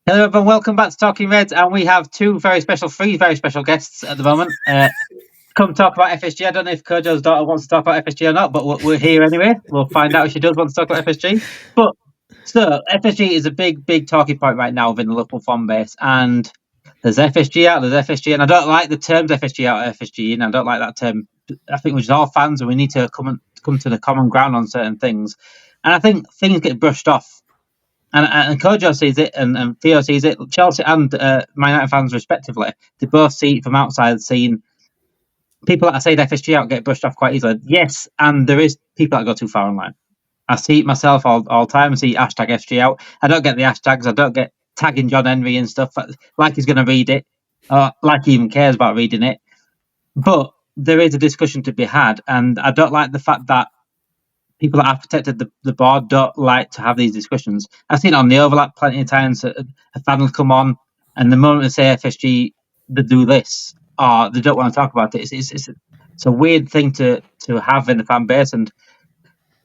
Hello, everyone. Welcome back to Talking Reds, and we have three very special guests at the moment. Come talk about FSG. I don't know if Kojo's daughter wants to talk about FSG or not, but we're here anyway. We'll find out if she does want to talk about FSG. But so FSG is a big talking point right now within the Liverpool fan base, and there's FSG out, there's FSG, and I don't like the terms FSG out, FSG in. I don't like that term. I think we're just all fans, and we need to come to the common ground on certain things. And I think things get brushed off and Kojo sees it, and Theo sees it. Chelsea and Man United fans, respectively, they both see it from outside, seeing people that are saying FSG out get brushed off quite easily. Yes, and there is people that go too far online. I see it myself all the time. I see hashtag FSG out. I don't get the hashtags. I don't get tagging John Henry and stuff like he's going to read it, or like he even cares about reading it. But there is a discussion to be had, and I don't like the fact that people that have protected the board don't like to have these discussions. I've seen it on the overlap plenty of times. A fan will come on, and the moment they say FSG, they do this, or they don't want to talk about it. It's a weird thing to have in the fan base, and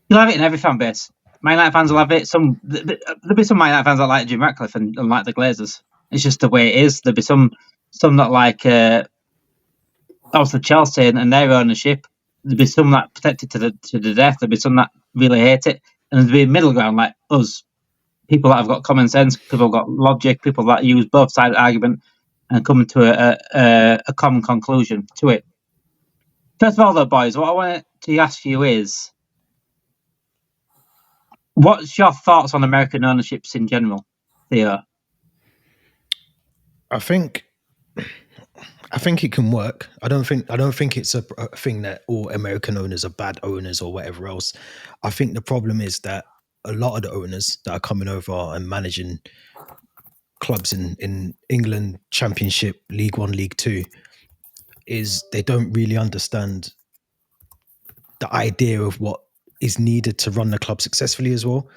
you'll have it in every fan base. Man United fans will have it. There'll be some Man United fans that like Jim Ratcliffe and like the Glazers. It's just the way it is. There'll be some that like obviously Chelsea and their ownership. There'd be some that protect it to the death. There'd be some that really hate it, and there'd be a middle ground like us, people that have got common sense, people who've got logic, people that use both sides of the argument and come to a common conclusion to it. First of all, though, boys, what I wanted to ask you is, what's your thoughts on American ownerships in general, Theo? I think it can work. I don't think it's a thing that all American owners are bad owners or whatever else. I think the problem is that a lot of the owners that are coming over and managing clubs in England, Championship, League One, League Two, is they don't really understand the idea of what is needed to run the club successfully as well.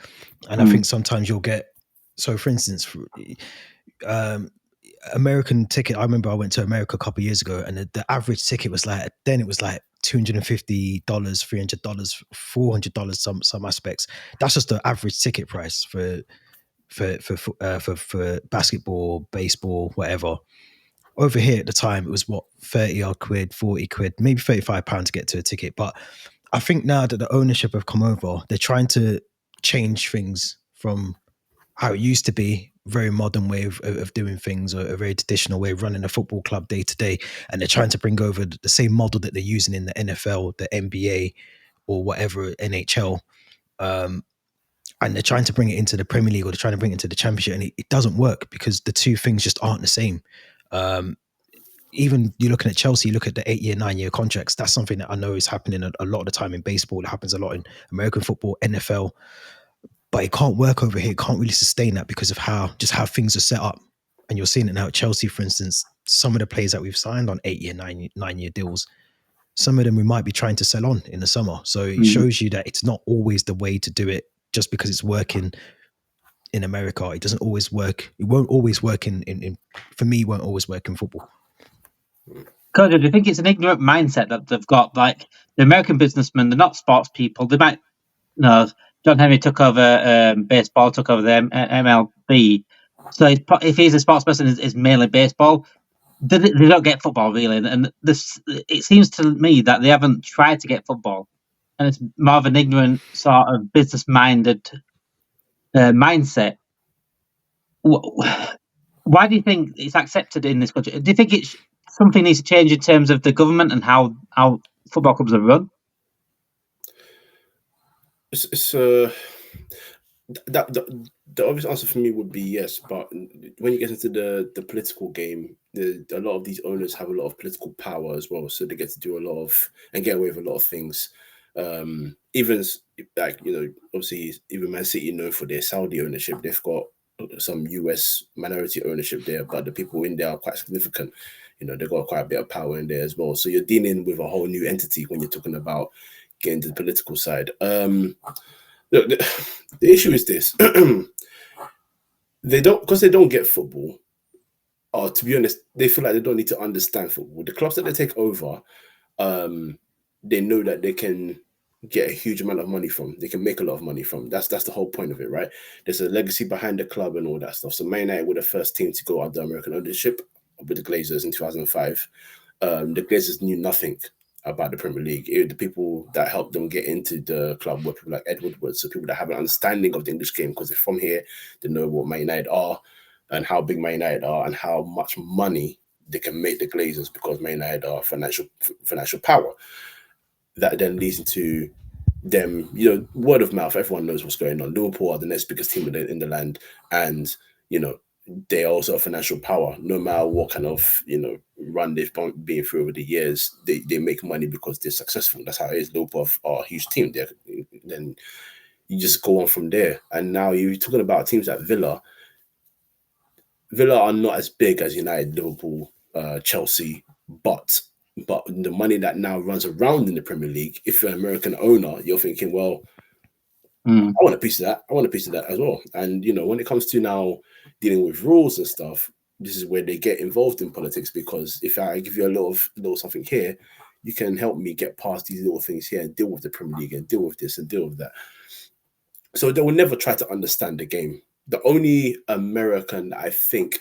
And I think sometimes you'll get, so for instance, American ticket. I remember I went to America a couple of years ago, and the average ticket was like $250, $300, $400. Some aspects. That's just the average ticket price for basketball, baseball, whatever. Over here at the time, it was what, 30 odd quid, 40 quid, maybe £35 to get to a ticket. But I think now that the ownership have come over, they're trying to change things from how it used to be, very modern way of doing things, or a very traditional way of running a football club day to day. And they're trying to bring over the same model that they're using in the NFL, the NBA, or whatever, NHL. And they're trying to bring it into the Premier League, or they're trying to bring it into the Championship. And it doesn't work because the two things just aren't the same. Even you're looking at Chelsea, you look at the 8-year, 9-year contracts. That's something that I know is happening a lot of the time in baseball. It happens a lot in American football, NFL. But it can't work over here. It can't really sustain that because of how things are set up. And you're seeing it now at Chelsea, for instance. Some of the players that we've signed on 8-year, 9-year deals, some of them we might be trying to sell on in the summer. So it shows you that it's not always the way to do it just because it's working in America. It doesn't always work. It won't always work in for me, it won't always work in football. Kojo, do you think it's an ignorant mindset that they've got? Like the American businessmen, they're not sports people. They might, John Henry took over baseball, took over the MLB. So if he's a sports person, is mainly baseball. They don't get football really, and it seems to me that they haven't tried to get football, and it's more of an ignorant sort of business-minded mindset. Why do you think it's accepted in this country? Do you think it's something needs to change in terms of the government and how football clubs are run? The obvious answer for me would be yes, but when you get into the political game, a lot of these owners have a lot of political power as well, so they get to do a lot of and get away with a lot of things. Even like obviously, even Man City known for their Saudi ownership, they've got some US minority ownership there, but the people in there are quite significant. They've got quite a bit of power in there as well. So you're dealing with a whole new entity when you're talking about getting to the political side. Look, the issue is this: they don't get football. Or to be honest, they feel like they don't need to understand football. The clubs that they take over, they know that they can get a huge amount of money from. They can make a lot of money from. That's the whole point of it, right? There's a legacy behind the club and all that stuff. So Man United were the first team to go under American ownership with the Glazers in 2005. The Glazers knew nothing about the Premier League. The people that helped them get into the club were people like Ed Woodward, so people that have an understanding of the English game because they're from here, they know what Man United are and how big Man United are and how much money they can make the Glazers because Man United are financial power. That then leads into them, word of mouth. Everyone knows what's going on. Liverpool are the next biggest team in the land, and they are also a financial power. No matter what kind of run they've been through over the years, they make money because they're successful. That's how it is. Liverpool are a huge team. Then you just go on from there. And now you're talking about teams like Villa. Villa are not as big as United, Liverpool, Chelsea, but the money that now runs around in the Premier League, if you're an American owner, you're thinking, well, I want a piece of that. I want a piece of that as well. And, when it comes to now dealing with rules and stuff, this is where they get involved in politics, because if I give you a little something here, you can help me get past these little things here and deal with the Premier League and deal with this and deal with that. So they will never try to understand the game. The only American, I think,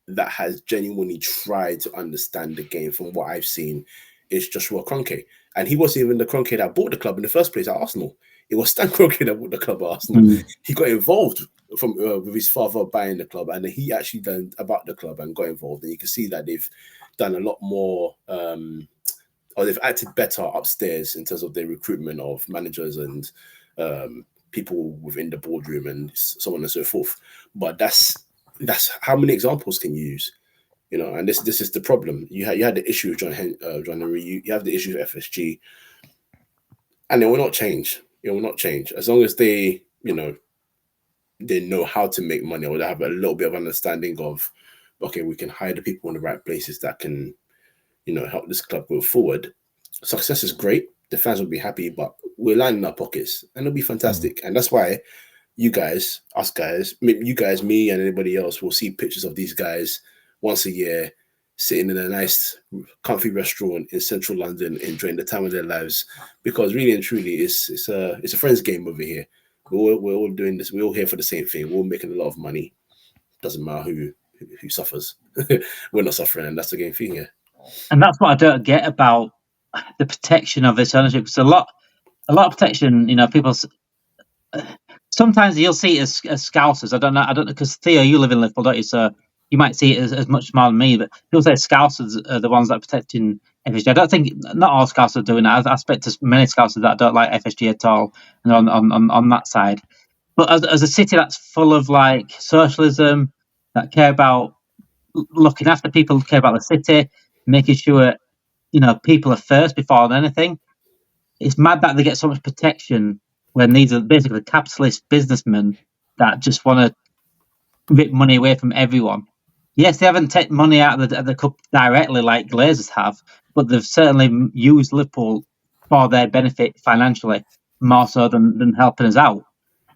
that has genuinely tried to understand the game from what I've seen is Joshua Kroenke. And he wasn't even the Kroenke that bought the club in the first place at Arsenal. It was Stan Kroenke that bought the club at Arsenal. He got involved with his father buying the club, and he actually learned about the club and got involved. And you can see that they've done a lot more, or they've acted better upstairs in terms of their recruitment of managers and people within the boardroom and so on and so forth. But that's how many examples can you use, and this is the problem. You had the issue with John Henry, you have the issue with FSG, and it will not change. It will not change as long as they know how to make money, or they have a little bit of understanding of, okay, we can hire the people in the right places that can, help this club go forward. Success is great. The fans will be happy, but we're lining our pockets and it'll be fantastic. And that's why you guys, us guys, you guys, me and anybody else will see pictures of these guys once a year sitting in a nice, comfy restaurant in central London, enjoying the time of their lives, because really and truly it's a friends game over here. We're all doing this. We're all here for the same thing. We're all making a lot of money. Doesn't matter who suffers. We're not suffering, and that's the game thing here. And that's what I don't get about the protection of this ownership. Because a lot of protection, people. Sometimes you'll see it as Scousers. I don't know, because Theo, you live in Liverpool, don't you? So you might see it as much smaller than me. But people say Scousers are the ones that are protecting FSG. I don't think not all Scousers are doing that. I expect there's many Scousers that don't like FSG at all, and on that side. But as a city that's full of like socialism, that care about looking after people, care about the city, making sure people are first before anything. It's mad that they get so much protection when these are basically capitalist businessmen that just want to rip money away from everyone. Yes, they haven't taken money out of the cup directly like Glazers have, but they've certainly used Liverpool for their benefit financially, more so than helping us out.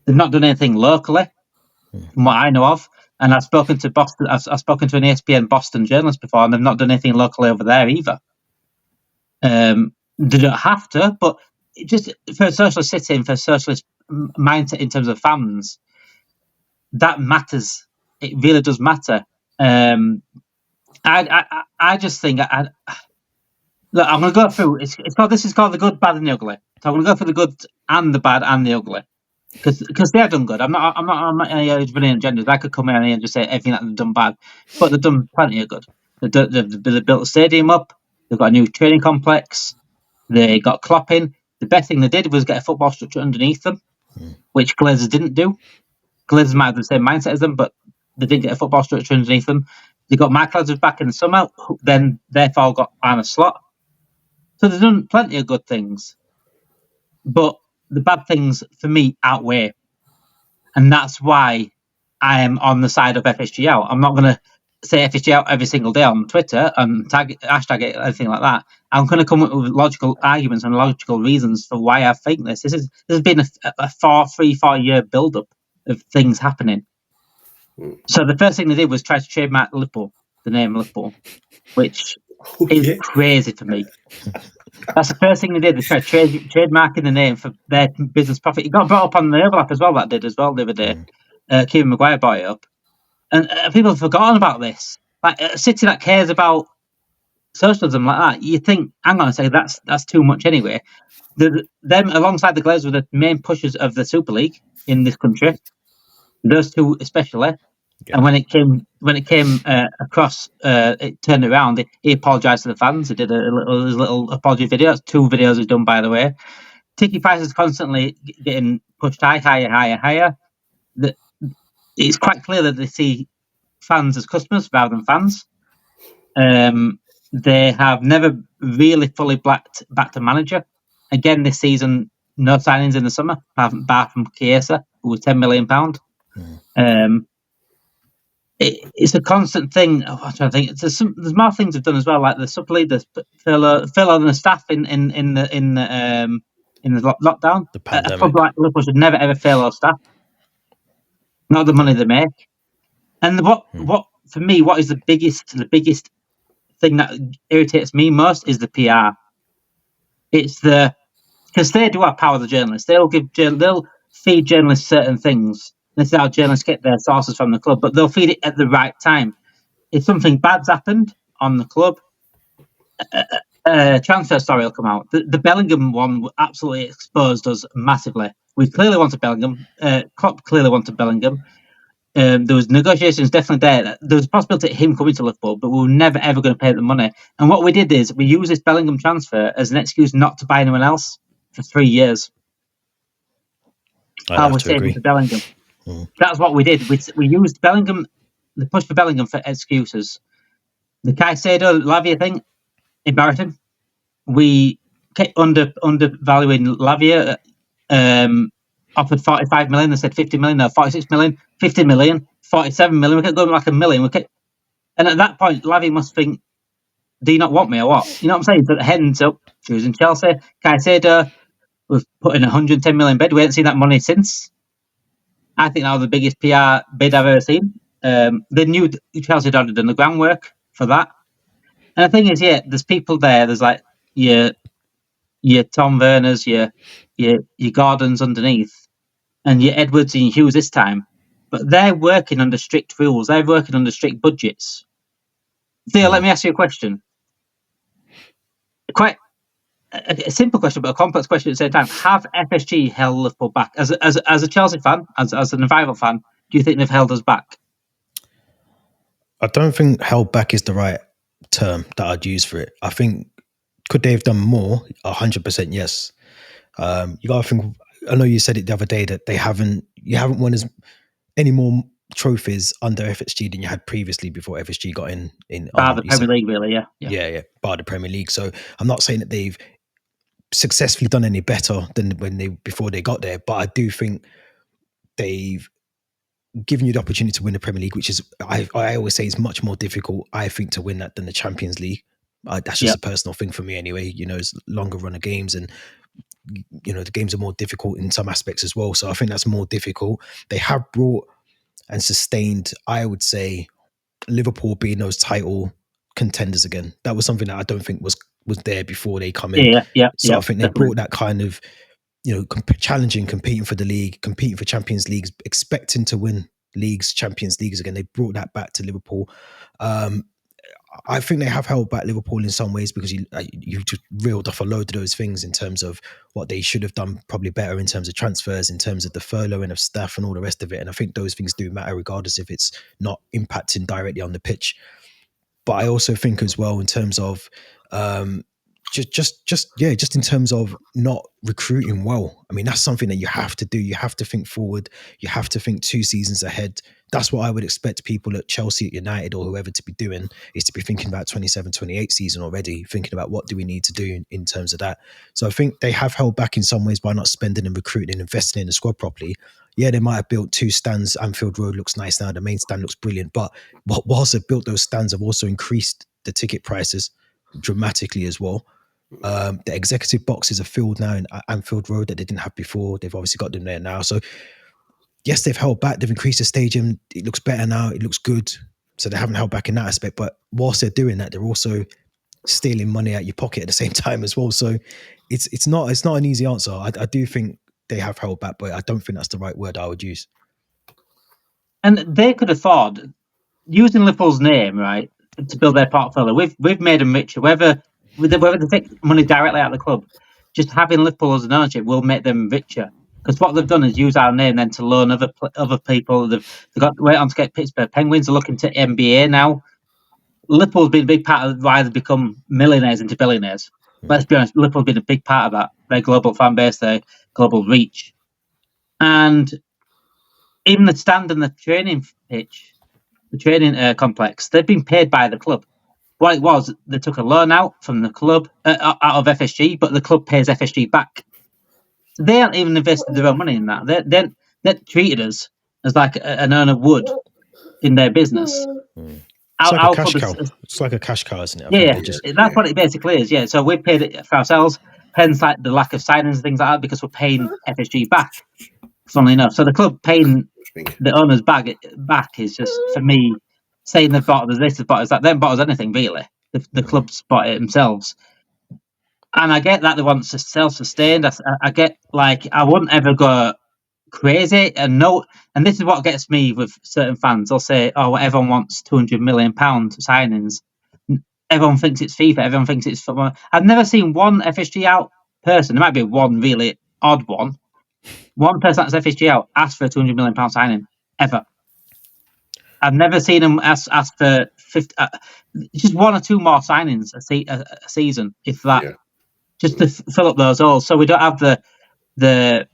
They've not done anything locally, from what I know of. And I've spoken to Boston. I've spoken to an ESPN Boston journalist before, and they've not done anything locally over there either. They don't have to, but just for a socialist city and for a socialist mindset in terms of fans, that matters. It really does matter. I just think look, I'm going to go through. This is called the good, bad, and the ugly. So I'm going to go through the good and the bad and the ugly, because they've done good. I'm not any agendas. I could come in here and just say everything that they've done bad, but they've done plenty of good. They've built a stadium up. They've got a new training complex. They got Klopp in. The best thing they did was get a football structure underneath them, which Glazers didn't do. Glazers might have the same mindset as them, but they didn't get a football structure underneath them. They got Mike Ladsworth back in the summer, then therefore got Arne Slot. So they've done plenty of good things. But the bad things, for me, outweigh. And that's why I am on the side of FSG out. I'm not going to say FSG out every single day on Twitter and hashtag it, anything like that. I'm going to come up with logical arguments and logical reasons for why I think this. This has been a 3-4 year build-up of things happening. So the first thing they did was try to trademark Liverpool, the name Liverpool, which is crazy for me. That's the first thing they did. They tried trademarking the name for their business profit. It got brought up on the overlap as well. That did as well the other day. Kieran Maguire brought it up, and people have forgotten about this. Like a city that cares about socialism like that, you think, hang on a second, that's too much anyway. Them alongside the Glazers were the main pushers of the Super League in this country. Those two especially. Yeah. And when it came across, it turned around. He apologised to the fans. He did a little apology video. That's 2 videos he's done, by the way. Ticket prices constantly getting pushed higher. It's quite clear that they see fans as customers rather than fans. They have never really fully backed a manager. Again, this season, no signings in the summer, apart from Chiesa, who was £10 million. It's a constant thing. I'm trying to think. There's more things they've done as well, like the Super League, the furlough and the staff in the lockdown. The pandemic. A club like Liverpool should never ever furlough staff. Not the money they make. And what for me, what is the biggest thing that irritates me most is the PR. It's because they do have power. The journalists, they'll feed journalists certain things. This is how journalists get their sources from the club, but they'll feed it at the right time. If something bad's happened on the club, transfer story will come out. The Bellingham one absolutely exposed us massively. We clearly wanted Bellingham. Klopp clearly wanted Bellingham. There was negotiations definitely there. There was a possibility of him coming to Liverpool, but we were never ever going to pay the money. And what we did is we used this Bellingham transfer as an excuse not to buy anyone else for 3 years. I was saving for Bellingham. That's what we did. We used Bellingham, the push for Bellingham for excuses. The Caicedo Lavia thing, embarrassing. We kept undervaluing Lavia. Offered 45 million. They said 50 million. No, 46 million, 50 million, 47 million. We kept going like a million. And at that point, Lavia must think, do you not want me or what? You know what I'm saying? So heading up, choosing Chelsea. Caicedo, we've put in 110 million bid. We haven't seen that money since. I think that was the biggest PR bid I've ever seen. They knew Chelsea had already done the groundwork for that. And the thing is, there's people there. There's like your Tom Werners, your Gordons underneath, and your Edwards and your Hughes this time. But they're working under strict rules. They're working under strict budgets. Theo, let me ask you a question. Quite a simple question, but a complex question at the same time. Have FSG held Liverpool back? As a Chelsea fan, as an rival fan, do you think they've held us back? I don't think held back is the right term that I'd use for it. I think, could they have done more? 100% yes. You got to think, I know you said it the other day that you haven't won any more trophies under FSG than you had previously before FSG got in. Bar the Premier League, really, yeah. Yeah, bar the Premier League. So I'm not saying that they've successfully done any better than before they got there, but I do think they've given you the opportunity to win the Premier League, which is, I always say, is much more difficult, I think, to win that than the Champions League. That's just a personal thing for me anyway. It's longer run of games, and the games are more difficult in some aspects as well. So I think that's more difficult. They have brought and sustained, I would say, Liverpool being those title contenders again. That was something that I don't think was there before they come in. So I think they brought that kind of, challenging, competing for the league, competing for Champions Leagues, expecting to win leagues, Champions Leagues again. They brought that back to Liverpool. I think they have held back Liverpool in some ways because you just reeled off a load of those things in terms of what they should have done probably better in terms of transfers, in terms of the furloughing of staff and all the rest of it. And I think those things do matter regardless if it's not impacting directly on the pitch. But I also think as well in terms of just in terms of not recruiting well. I mean, that's something that you have to do. You have to think forward. You have to think 2 seasons ahead. That's what I would expect people at Chelsea, at United, or whoever to be doing, is to be thinking about 27-28 season already, thinking about what do we need to do in terms of that. So I think they have held back in some ways by not spending and recruiting and investing in the squad properly. Yeah, they might have built 2 stands. Anfield Road looks nice now. The main stand looks brilliant. But whilst they've built those stands, have also increased the ticket prices dramatically as well. The executive boxes are filled now in Anfield Road that they didn't have before. They've obviously got them there now. So yes, they've held back. They've increased the stadium. It looks better now. It looks good. So they haven't held back in that aspect. But whilst they're doing that, they're also stealing money out your pocket at the same time as well. So it's not an easy answer. I do think they have held back, but I don't think that's the right word I would use. And they could afford using Liverpool's name, right, to build their portfolio. We've made them richer. Whether they take money directly out of the club, just having Liverpool as an ownership will make them richer. Because what they've done is use our name then to loan other people. They've went on to get Pittsburgh Penguins. Are looking to NBA now. Liverpool's been a big part of why they've become millionaires into billionaires. Let's be honest, Liverpool's been a big part of that. Their global fan base, their global reach. And even the stand and the training pitch, the training complex, they've been paid by the club. What it was, they took a loan out from the club, out of FSG, but the club pays FSG back. So they haven't even invested their own money in that. They treated us as like an owner would in their business. It's like a cash cow. It's like a cash cow, isn't it? That's what it basically is. Yeah, so we've paid it for ourselves. Hence, like the lack of signings and things like that, because we're paying FSG back. Funnily enough, so the club paying the owners back is just, for me, saying they've bought us this, they've bought us that. They haven't bought us anything really. The club's bought it themselves. And I get that they want to self-sustained. I get, like, I wouldn't ever go crazy and this is what gets me with certain fans. They'll say, "Oh, well, everyone wants £200 million signings. Everyone thinks it's FIFA. Everyone thinks it's football." I've never seen one FSG out person. There might be one really odd one. One person that's FSG out asked for a £200 million signing ever. I've never seen them ask for 50, just one or two more signings a season, if that, just to fill up those holes. So we don't have the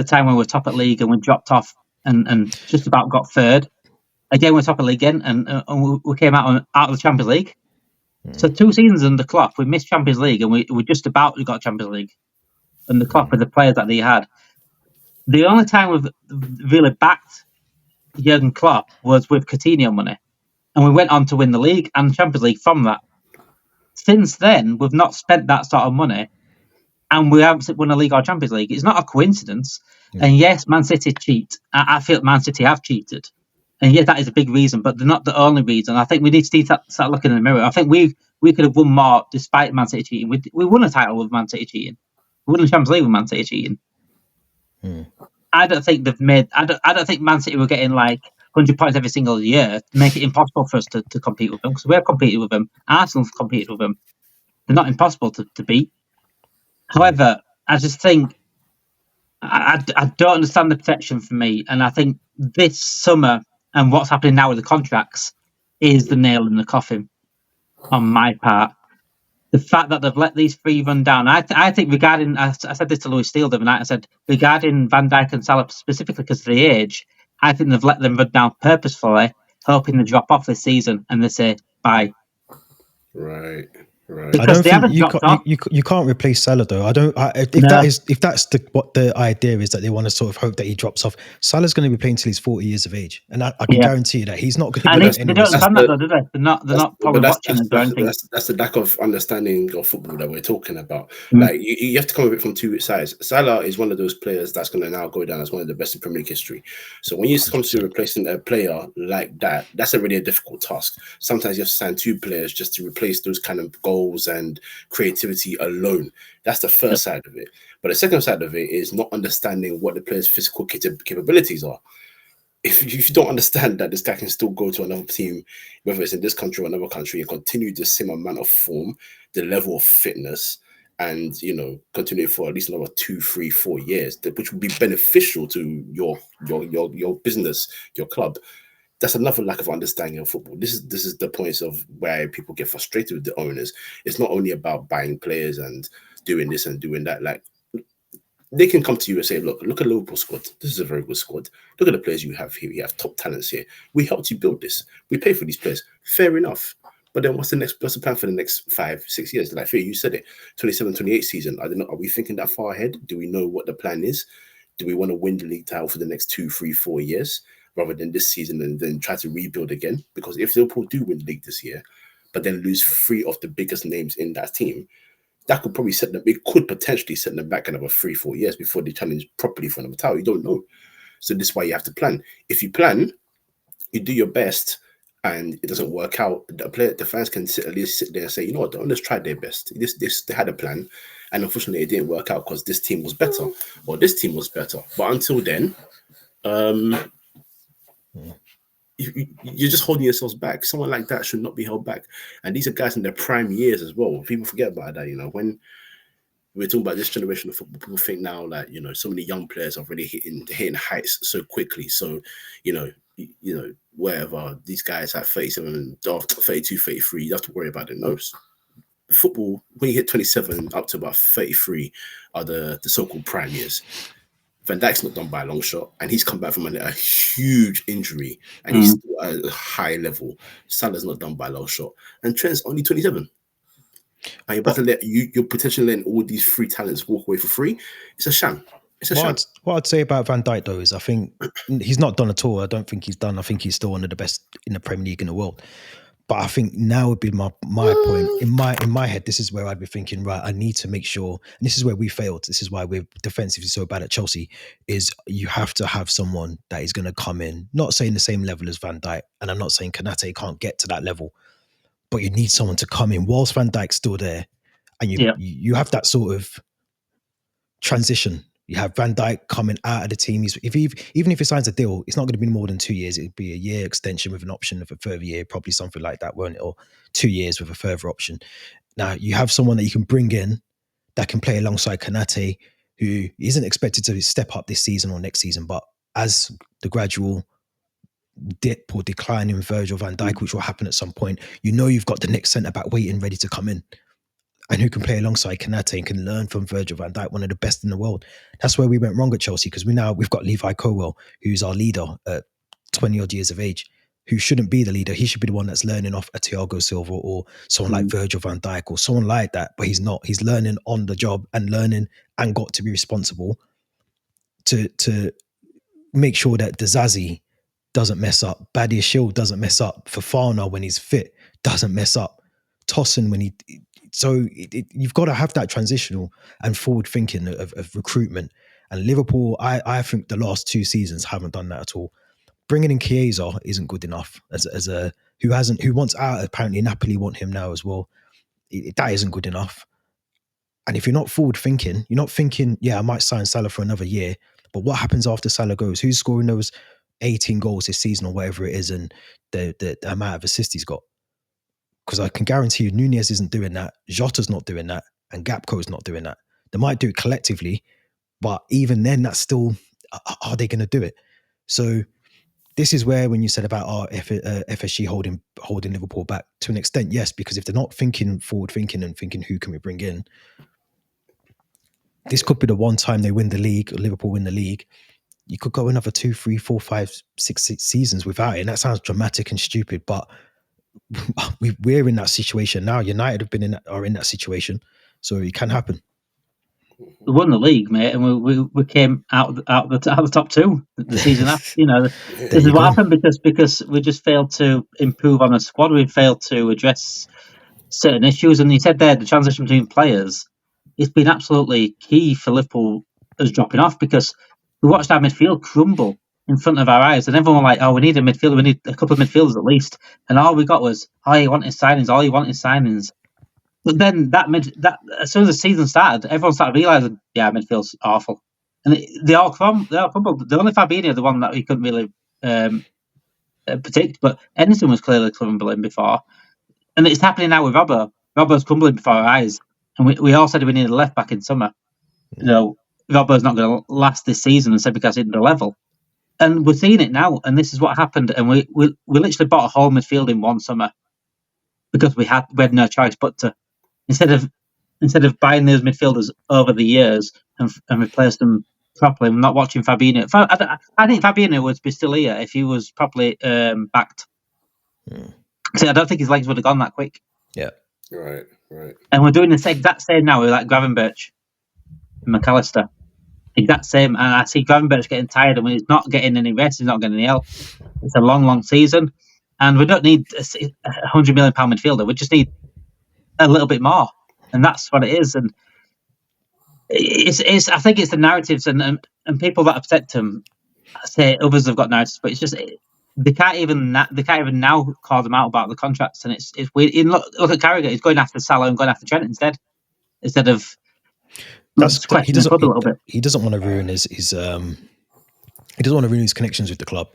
time when we're top at league and we dropped off and just about got third. Again, we're top of league again, and we came out of the Champions League. So 2 seasons under Klopp, we missed Champions League, and we just about got Champions League. And the Klopp with the players that he had. The only time we've really backed Jurgen Klopp was with Coutinho money, and we went on to win the league and Champions League from that. Since then, we've not spent that sort of money, and we haven't won a league or Champions League. It's not a coincidence. And yes, Man City cheat. I feel Man City have cheated, and yes, that is a big reason, but they're not the only reason. I think we need to start looking in the mirror. I think we could have won more despite Man City cheating. We won a title with Man City cheating. We won the Champions League with Man City cheating. I don't think they've made. I don't think Man City were getting like 100 points every single year to make it impossible for us to compete with them, because we have competed with them. Arsenal's competed with them. They're not impossible to beat. However, I just think I don't understand the protection for me, and I think this summer and what's happening now with the contracts is the nail in the coffin on my part. The fact that they've let these 3 run down, I think regarding, I said this to Louis Steele the other night, I said regarding Van Dijk and Salah specifically because of the age, I think they've let them run down purposefully, hoping they drop off this season and they say bye. Right. Because they haven't dropped off. You can't replace Salah though. If that's what the idea is, that they want to sort of hope that he drops off. Salah's going to be playing till he's 40 years of age, and I can guarantee you that he's not going to. And they don't understand that though, do they? They're not probably watching us or anything. That's the lack of understanding of football that we're talking about. Like you have to come at it from 2 sides. Salah is one of those players that's going to now go down as one of the best in Premier League history. So when you come to replacing a player like that, that's already a difficult task. Sometimes you have to sign 2 players just to replace those kind of goals and creativity alone. That's the first side of it. But the second side of it is not understanding what the player's physical capabilities are. If you don't understand that this guy can still go to another team, whether it's in this country or another country, and continue the same amount of form, the level of fitness, and continue for at least another 2, 3, 4 years, which would be beneficial to your business, your club. That's another lack of understanding of football. This is the points of where people get frustrated with the owners. It's not only about buying players and doing this and doing that. Like, they can come to you and say, look at Liverpool's squad. This is a very good squad. Look at the players you have here. You have top talents here. We helped you build this. We pay for these players. Fair enough. But then what's the plan for the next 5, 6 years? Like, Theo, you said it, 27, 28 season. Are we thinking that far ahead? Do we know what the plan is? Do we want to win the league title for the next 2, 3, 4 years? Rather than this season and then try to rebuild again? Because if Liverpool do win the league this year, but then lose 3 of the biggest names in that team, that could probably potentially set them back another 3, 4 years before they challenge properly for another title. You don't know. So this is why you have to plan. If you plan, you do your best and it doesn't work out, the fans can at least sit there and say, you know what, the owners tried their best. They had a plan, and unfortunately, it didn't work out because this team was better, or this team was better. But until then, you're just holding yourselves back. Someone like that should not be held back. And these are guys in their prime years as well. People forget about that. When we're talking about this generation of football, people think now like, so many young players are really hitting heights so quickly. So, wherever these guys at 37, 32, 33, you have to worry about it. No, football, when you hit 27 up to about 33 are the so-called prime years. Van Dijk's not done by a long shot, and he's come back from a huge injury, and he's still at a high level. Salah's not done by a long shot, and Trent's only 27. And you're about to you're potentially letting all these free talents walk away for free. It's a sham. What I'd say about Van Dijk though is I think he's not done at all. I don't think he's done. I think he's still one of the best in the Premier League in the world. But I think now would be my point. In my head, this is where I'd be thinking, right, I need to make sure, and this is where we failed. This is why we're defensively so bad at Chelsea, is you have to have someone that is going to come in, not saying the same level as Van Dijk, and I'm not saying Konate can't get to that level, but you need someone to come in whilst Van Dijk's still there, and you have that sort of transition. You have Van Dijk coming out of the team. Even if he signs a deal, it's not going to be more than 2 years. It'd be a year extension with an option of a further year, probably something like that, won't it? Or 2 years with a further option. Now, you have someone that you can bring in that can play alongside Konate, who isn't expected to step up this season or next season, but as the gradual dip or decline in Virgil van Dijk, which will happen at some point, you've got the next centre-back waiting, ready to come in, and who can play alongside Konate and can learn from Virgil van Dijk, one of the best in the world. That's where we went wrong at Chelsea, because we've got Levi Colwill, who's our leader at 20 odd years of age, who shouldn't be the leader. He should be the one that's learning off a Thiago Silva or someone like Virgil van Dijk or someone like that, but he's not. He's learning on the job and learning and got to be responsible to make sure that Dizazi doesn't mess up, Badiashile doesn't mess up, Fofana when he's fit doesn't mess up, Tosin when you've got to have that transitional and forward thinking of recruitment. And Liverpool, I think the last 2 seasons haven't done that at all. Bringing in Chiesa isn't good enough who wants out. Apparently Napoli want him now as well. That isn't good enough. And if you're not forward thinking, you're not thinking, I might sign Salah for another year, but what happens after Salah goes? Who's scoring those 18 goals this season or whatever it is, and the amount of assists he's got? Because I can guarantee you Nunez isn't doing that, Jota's not doing that, and Gakpo's not doing that. They might do it collectively, but even then, that's still, are they going to do it? So this is where, when you said about FSG holding Liverpool back, to an extent, yes, because if they're not forward thinking and thinking who can we bring in, this could be the one time they win the league, or Liverpool win the league. You could go another 2, 3, 4, 5, 6 seasons without it. And that sounds dramatic and stupid, but we're in that situation now. United are in that situation, so it can happen. We won the league, mate, and we came out the top 2 the season after. This is what happened because we just failed to improve on a squad. We failed to address certain issues, and you said there the transition between players. It's been absolutely key for Liverpool as dropping off, because we watched our midfield crumble in front of our eyes, and everyone was like, "Oh, we need a midfielder. We need a couple of midfielders at least." And all we got was, "All you want is signings. But then as soon as the season started, everyone started realising, midfield's awful, and they all crumbled. The only Fabinho, the one that we couldn't really predict, but Edison was clearly crumbling before, and it's happening now with Robbo. Robbo's crumbling before our eyes, and we all said we needed a left back in summer. Robbo's not going to last this season, and said because it's the level. And we're seeing it now, and this is what happened. And we literally bought a whole midfield in one summer because we had no choice but to, instead of buying those midfielders over the years and replace them properly. I'm not watching Fabinho. I think Fabinho would be still here if he was properly backed. So I don't think his legs would have gone that quick. Yeah. Right. And we're doing the exact same now with Gravenberch and McAllister. Exact same, and I see Gravenberch getting tired, and when he's not getting any rest, he's not getting any help. It's a long season, and we don't need a £100 million midfielder. We just need a little bit more, and that's what it is. And it's I think it's the narratives and people that protect him. I say others have got narratives, but it's just they can't even now call them out about the contracts, and it's weird. Look at Carragher; he's going after Salah and going after Trent instead of questioning the club a little bit. He doesn't want to ruin his he doesn't want to ruin his connections with the club,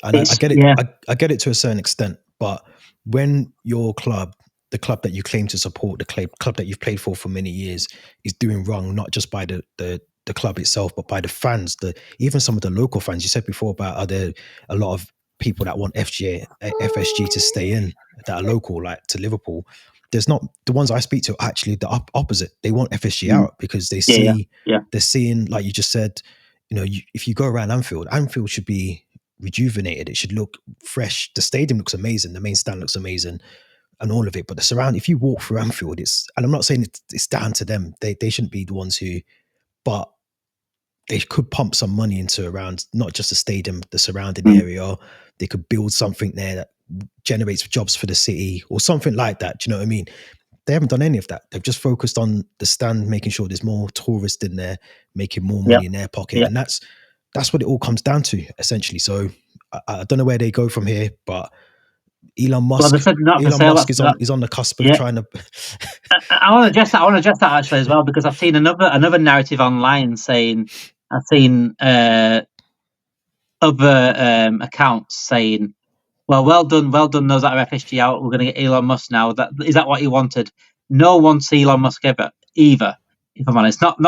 and I get it. Yeah. I get it to a certain extent, but when your club, the club that you claim to support, the club that you've played for many years, is doing wrong, not just by the club itself, but by the fans, even some of the local fans. You said before about are there a lot of people that want FSG to stay in that are local, like to Liverpool. There's not the ones I speak to are actually the opposite. They want FSG out because they see they're seeing, like you just said, if you go around Anfield should be rejuvenated. It should look fresh. The stadium looks amazing. The main stand looks amazing, and all of it. But the surround, if you walk through Anfield, and I'm not saying it's down to them. They shouldn't be the ones who, but they could pump some money into around not just the stadium, the surrounding area. They could build something there that generates jobs for the city or something like that. Do you know what I mean? They haven't done any of that. They've just focused on the stand, making sure there's more tourists in there, making more money in their pocket. And that's what it all comes down to, essentially. So I don't know where they go from here, but Elon Musk is on the cusp of trying to. I want to address that actually as well, because I've seen another narrative online saying, I've seen other accounts saying, well done those that are FSG out. We're going to get Elon Musk now. Is that what he wanted? No one wants Elon Musk either. If I'm honest, not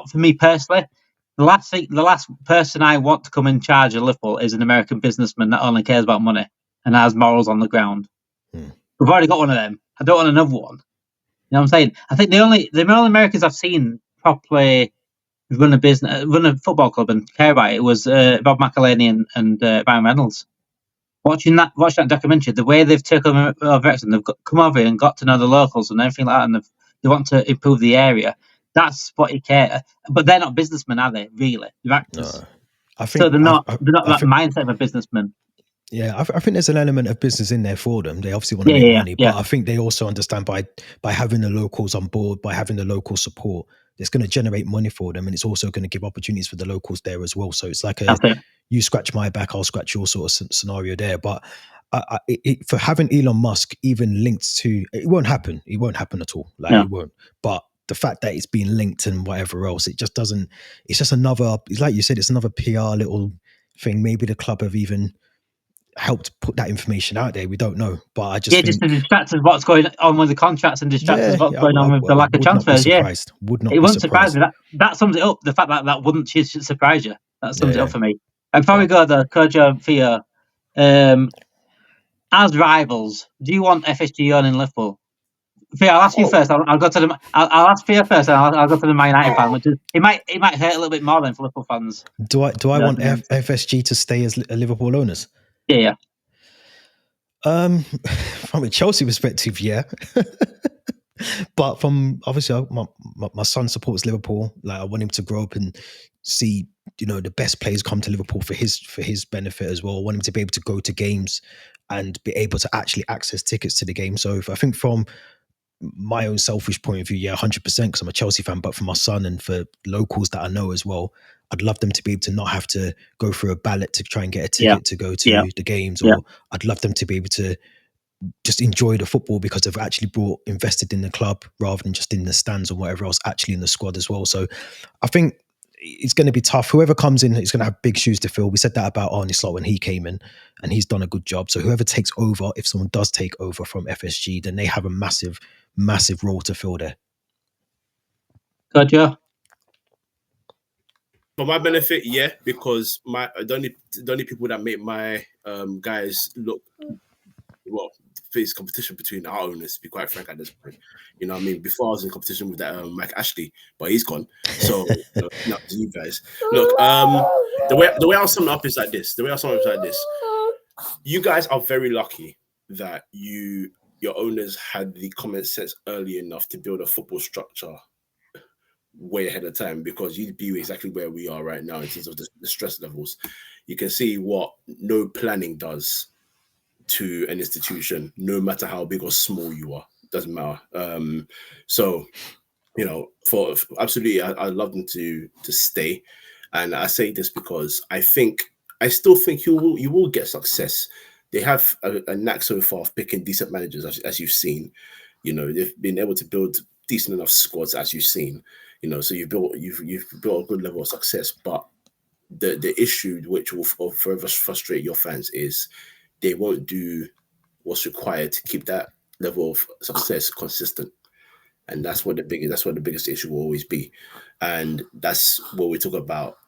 for me personally. The last person I want to come in charge of Liverpool is an American businessman that only cares about money and has morals on the ground. We've already got one of them. I don't want another one. You know what I'm saying? I think the only Americans I've seen properly run a football club and care about it was Bob McElhaney and Ryan Reynolds. Watch that documentary, the way they've taken over Wrexham, they've come over and got to know the locals and everything like that, and they want to improve the area. That's what he cares. But they're not businessmen, are they? Really, they're actors. No, I think so. They're not that mindset of a businessman. Yeah, I think there's an element of business in there for them. They obviously want to make money, but I think they also understand by having the locals on board, by having the local support, it's going to generate money for them, and it's also going to give opportunities for the locals there as well. So it's like you scratch my back, I'll scratch your sort of scenario there. But for having Elon Musk even linked to, it won't happen. It won't happen at all. It won't. But the fact that it's being linked and whatever else, it just doesn't. It's just another. It's like you said, it's another PR little thing. Maybe the club have even helped put that information out there. We don't know, but I just think, just to distract us what's going on with the contracts and distract us what's going on with the lack of transfers. It wouldn't surprise me. That sums it up. The fact that wouldn't surprise you. That sums it up for me. And before we go, though, Kojo and Theo, as rivals, do you want FSG on in Liverpool? Theo, I'll ask you first. I'll go to the. I'll ask Theo first, and I'll go to the Man United fan, which is it might hurt a little bit more than for Liverpool fans. Do I want FSG to stay as Liverpool owners? Yeah. From a Chelsea perspective, yeah. But from obviously my son supports Liverpool. Like I want him to grow up and see, the best players come to Liverpool for his benefit as well. I want him to be able to go to games and be able to actually access tickets to the game. So I think from my own selfish point of view, 100%, because I'm a Chelsea fan, but for my son and for locals that I know as well, I'd love them to be able to not have to go through a ballot to try and get a ticket to go to the games, or I'd love them to be able to just enjoy the football because they've actually invested in the club rather than just in the stands or whatever else, actually in the squad as well. So I think it's going to be tough. Whoever comes in is going to have big shoes to fill. We said that about Arne Slot when he came in, and he's done a good job. So whoever takes over, if someone does take over from FSG, then they have a massive role to fill there. Gotcha. For my benefit, because the only people that make my guys look face competition between our owners, to be quite frank at this point. You know what I mean? Before I was in competition with that Mike Ashley, but he's gone. So not to you guys. Look, the way I'll sum it up is like this. You guys are very lucky that your owners had the common sense early enough to build a football structure way ahead of time, because you'd be exactly where we are right now in terms of the stress levels. You can see what no planning does to an institution, no matter how big or small you are. Doesn't matter. So, for absolutely, I'd love them to stay. And I say this because I think I still think you will get success. They have a knack so far of picking decent managers, as you've seen. You know, they've been able to build decent enough squads, as you've seen. You know, so you've built a good level of success. But the issue which will forever frustrate your fans is they won't do what's required to keep that level of success consistent. And that's what the biggest issue will always be. And that's what we talk about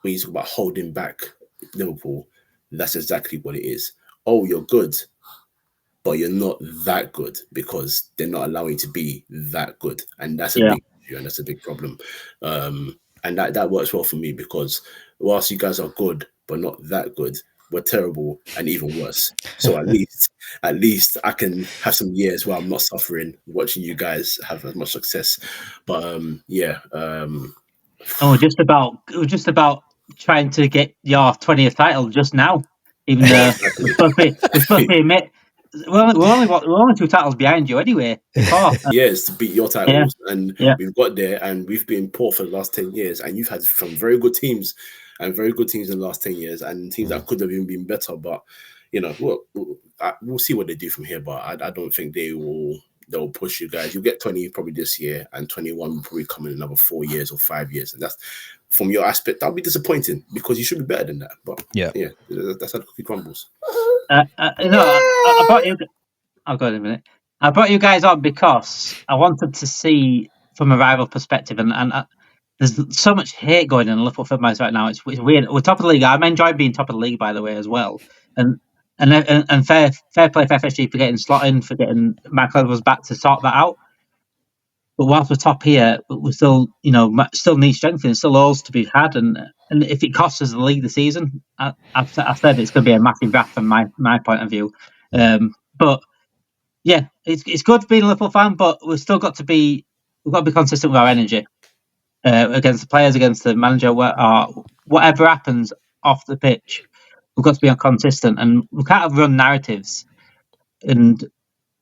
when you talk about holding back Liverpool. That's exactly what it is. Oh, you're good, but you're not that good because they're not allowing you to be that good. And that's a big issue, and that's a big problem. And that works well for me because whilst you guys are good, but not that good, we're terrible and even worse. So at least I can have some years where I'm not suffering watching you guys have as much success. But we're just about trying to get your 20th title just now, even though we're supposed to be admit we're only 2 titles behind you anyway. Yes, to beat your titles, and we've got there, and we've been poor for the last 10 years, and you've had some very good teams in the last 10 years, and teams that could have even been better. But you know, we'll see what they do from here. But I don't think they'll push you guys. You'll get 20 probably this year, and 21 will probably come in another 4 years or 5 years, and that's from your aspect. That'll be disappointing because you should be better than that. But yeah, that's how the cookie crumbles. I brought you. I'll go in a minute. I brought you guys on because I wanted to see from a rival perspective, and there's so much hate going in the Liverpool Fanbase right now. It's weird. We're top of the league. I'm enjoying being top of the league, by the way, as well. And fair play for FSG for getting slotting, for getting Michael Edwards back to sort that out. But whilst we're top here, we still need strengthening, still holes to be had, and if it costs us the league this season, I've said it's going to be a massive draft from my point of view. But yeah, it's good being a Liverpool fan, but we've got to be consistent with our energy against the players, against the manager, whatever happens off the pitch. We've got to be consistent, and we can't have run narratives. And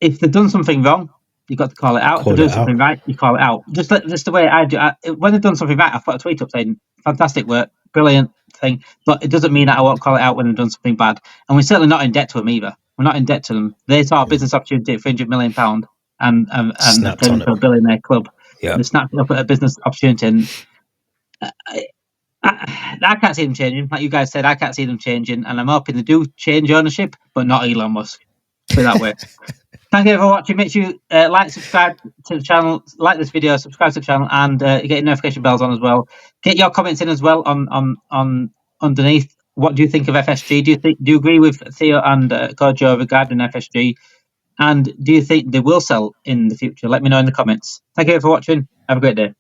if they've done something wrong, you've got to call it out. If they're doing something right, you call it out. Just the way I do. When they've done something right, I put a tweet up saying, fantastic work, brilliant thing. But it doesn't mean that I won't call it out when they've done something bad. And we're certainly not in debt to them either. We're not in debt to them. They saw a business opportunity at £300 million and turned into a billionaire club. Yeah. They snapped up at a business opportunity. And I can't see them changing. Like you guys said, I can't see them changing. And I'm hoping they do change ownership, but not Elon Musk. Put it that way. Thank you for watching. Make sure you subscribe to the channel, like this video, subscribe to the channel, and get your notification bells on as well. Get your comments in as well on underneath. What do you think of FSG? Do you agree with Theo and Kojo regarding FSG? And do you think they will sell in the future? Let me know in the comments. Thank you for watching. Have a great day.